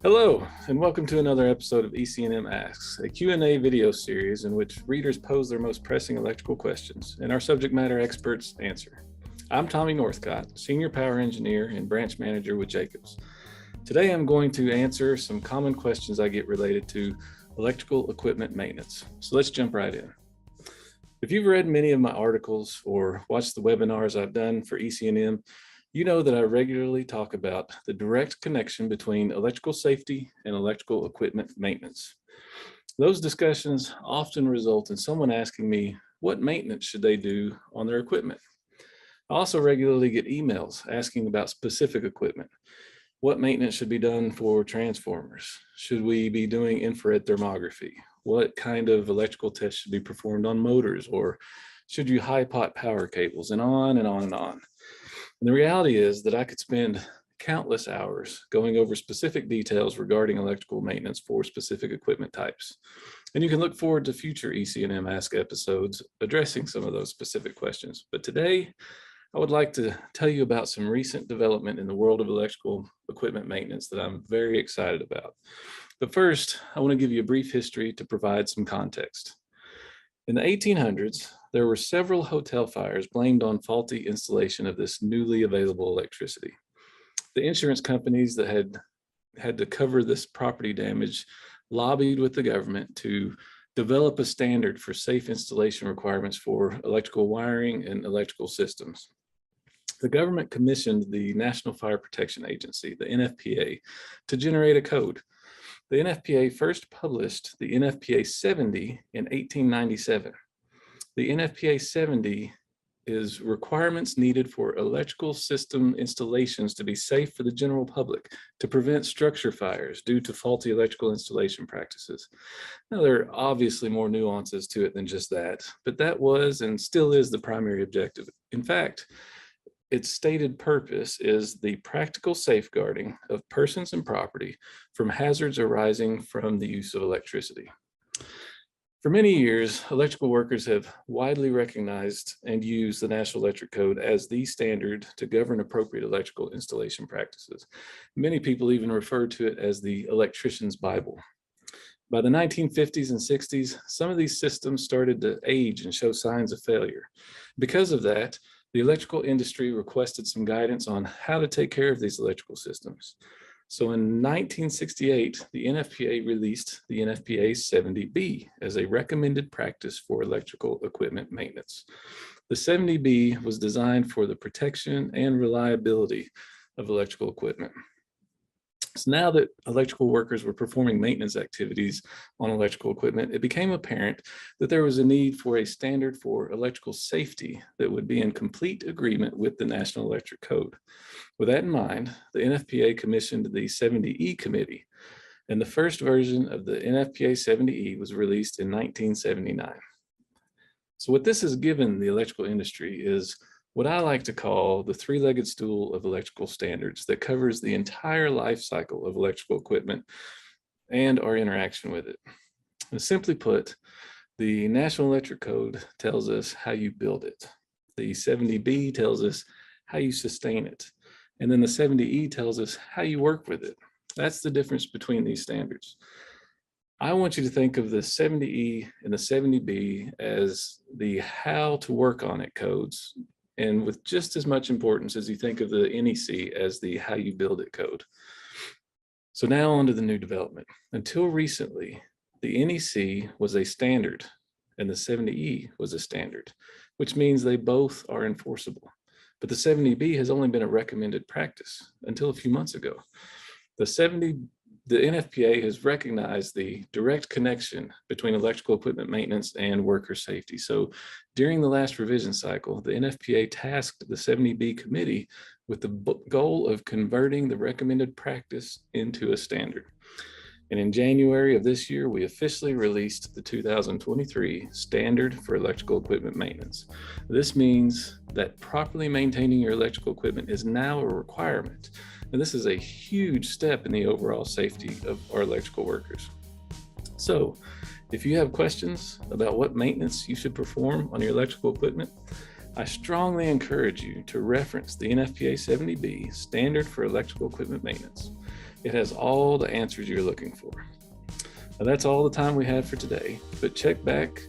Hello, and welcome to another episode of EC&M Asks, a Q&A video series in which readers pose their most pressing electrical questions and our subject matter experts answer. I'm Tommy Northcott, Senior Power Engineer and Branch Manager with Jacobs. Today I'm going to answer some common questions I get related to electrical equipment maintenance. So let's jump right in. If you've read many of my articles or watched the webinars I've done for EC&M, you know that I regularly talk about the direct connection between electrical safety and electrical equipment maintenance. Those discussions often result in someone asking me, what maintenance should they do on their equipment? I also regularly get emails asking about specific equipment. What maintenance should be done for transformers? Should we be doing infrared thermography? What kind of electrical tests should be performed on motors? Or should you high pot power cables? And on and on and on. And the reality is that I could spend countless hours going over specific details regarding electrical maintenance for specific equipment types. And you can look forward to future EC&M Ask episodes addressing some of those specific questions. But today, I would like to tell you about some recent development in the world of electrical equipment maintenance that I'm very excited about. But first, I want to give you a brief history to provide some context. In the 1800s, there were several hotel fires blamed on faulty installation of this newly available electricity. The insurance companies that had to cover this property damage lobbied with the government to develop a standard for safe installation requirements for electrical wiring and electrical systems. The government commissioned the National Fire Protection Agency, the NFPA, to generate a code. The NFPA first published the NFPA 70 in 1897. The NFPA 70 is requirements needed for electrical system installations to be safe for the general public to prevent structure fires due to faulty electrical installation practices. Now, there are obviously more nuances to it than just that, but that was and still is the primary objective. In fact, its stated purpose is the practical safeguarding of persons and property from hazards arising from the use of electricity. For many years, electrical workers have widely recognized and used the National Electric Code as the standard to govern appropriate electrical installation practices. Many people even refer to it as the electrician's Bible. By the 1950s and 60s, some of these systems started to age and show signs of failure. Because of that, the electrical industry requested some guidance on how to take care of these electrical systems. So in 1968, the NFPA released the NFPA 70B as a recommended practice for electrical equipment maintenance. The 70B was designed for the protection and reliability of electrical equipment. So now that electrical workers were performing maintenance activities on electrical equipment, it became apparent that there was a need for a standard for electrical safety that would be in complete agreement with the National Electric Code. With that in mind, the NFPA commissioned the 70E committee, and the first version of the NFPA 70E was released in 1979. So what this has given the electrical industry is what I like to call the three-legged stool of electrical standards that covers the entire life cycle of electrical equipment and our interaction with it. And simply put, the National Electric Code tells us how you build it. The 70B tells us how you sustain it. And then the 70E tells us how you work with it. That's the difference between these standards. I want you to think of the 70E and the 70B as the how to work on it codes, and with just as much importance as you think of the NEC as the how you build it code. So now on to the new development. Until recently, the NEC was a standard and the 70E was a standard, which means they both are enforceable. But the 70B has only been a recommended practice until a few months ago. The NFPA has recognized the direct connection between electrical equipment maintenance and worker safety. So during the last revision cycle, the NFPA tasked the 70B committee with the goal of converting the recommended practice into a standard. And in January of this year, we officially released the 2023 Standard for Electrical Equipment Maintenance. This means that properly maintaining your electrical equipment is now a requirement. And this is a huge step in the overall safety of our electrical workers. So if you have questions about what maintenance you should perform on your electrical equipment, I strongly encourage you to reference the NFPA 70B Standard for Electrical Equipment Maintenance. It has all the answers you're looking for. Now, that's all the time we have for today, but check back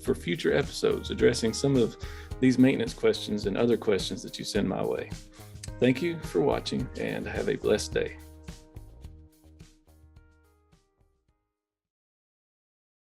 for future episodes addressing some of these maintenance questions and other questions that you send my way. Thank you for watching and have a blessed day.